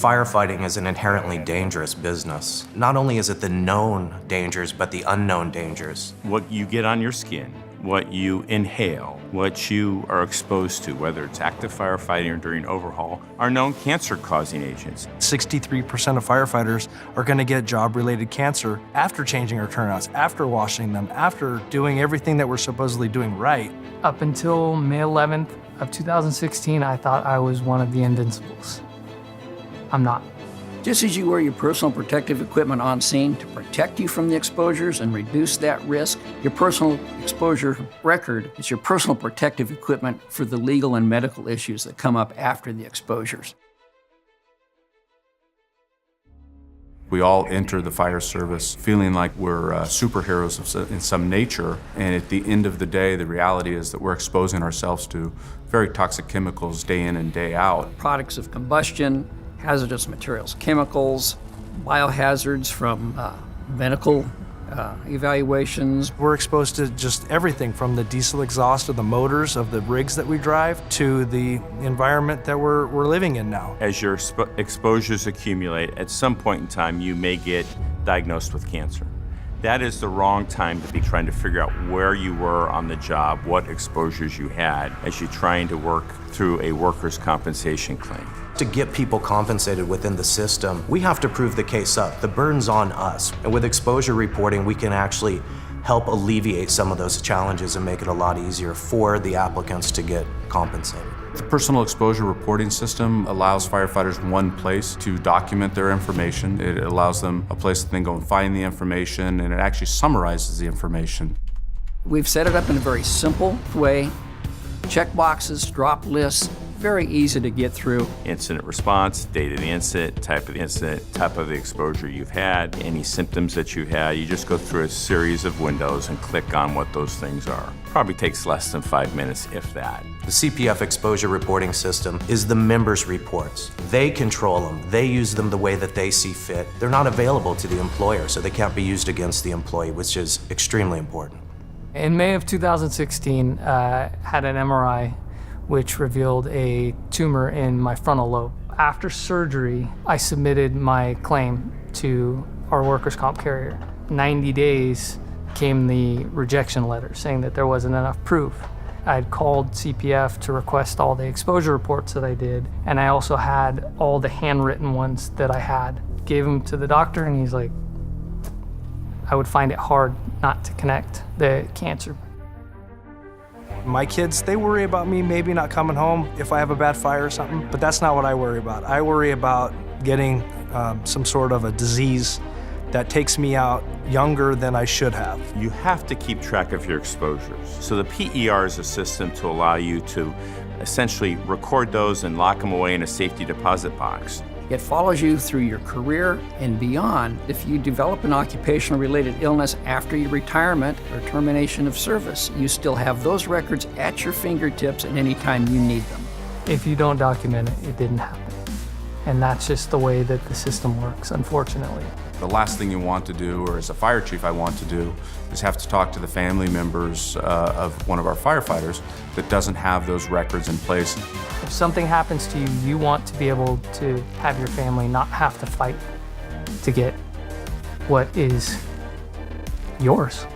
Firefighting is an inherently dangerous business. Not only is it the known dangers, but the unknown dangers. What you get on your skin, what you inhale, what you are exposed to, whether it's active firefighting or during overhaul, are known cancer-causing agents. 63% of firefighters are going to get job-related cancer after changing our turnouts, after washing them, after doing everything that we're supposedly doing right. Up until May 11th of 2016, I thought I was one of the invincibles. I'm not. Just as you wear your personal protective equipment on scene to protect you from the exposures and reduce that risk, your personal exposure record is your personal protective equipment for the legal and medical issues that come up after the exposures. We all enter the fire service feeling like we're superheroes in some nature, and at the end of the day, the reality is that we're exposing ourselves to very toxic chemicals day in and day out. Products of combustion, hazardous materials, chemicals, biohazards from medical evaluations. We're exposed to just everything from the diesel exhaust of the motors of the rigs that we drive to the environment that we're living in now. As your exposures accumulate, at some point in time, you may get diagnosed with cancer. That is the wrong time to be trying to figure out where you were on the job, what exposures you had, as you're trying to work through a workers' compensation claim. To get people compensated within the system, we have to prove the case up. The burden's on us. And with exposure reporting, we can actually help alleviate some of those challenges and make it a lot easier for the applicants to get compensated. The personal exposure reporting system allows firefighters one place to document their information. It allows them a place to then go and find the information, and it actually summarizes the information. We've set it up in a very simple way. Check boxes, drop lists, very easy to get through. Incident response, date of the incident, type of the incident, type of the exposure you've had, any symptoms that you had. You just go through a series of windows and click on what those things are. Probably takes less than 5 minutes, if that. The CPF exposure reporting system is the members' reports. They control them. They use them the way that they see fit. They're not available to the employer, so they can't be used against the employee, which is extremely important. In May of 2016, had an MRI which revealed a tumor in my frontal lobe. After surgery, I submitted my claim to our workers' comp carrier. 90 days came the rejection letter saying that there wasn't enough proof. I'd called CPF to request all the exposure reports that I did, and I also had all the handwritten ones that I had. Gave them to the doctor, and he's like, I would find it hard not to connect the cancer. My kids, they worry about me maybe not coming home if I have a bad fire or something, but that's not what I worry about. I worry about getting some sort of a disease that takes me out younger than I should have. You have to keep track of your exposures. So the PER is a system to allow you to essentially record those and lock them away in a safety deposit box. It follows you through your career and beyond if you develop an occupational-related illness after your retirement or termination of service. You still have those records at your fingertips at any time you need them. If you don't document it, it didn't happen. And that's just the way that the system works, unfortunately. The last thing you want to do, or as a fire chief I want to do, is have to talk to the family members of one of our firefighters that doesn't have those records in place. If something happens to you, you want to be able to have your family not have to fight to get what is yours.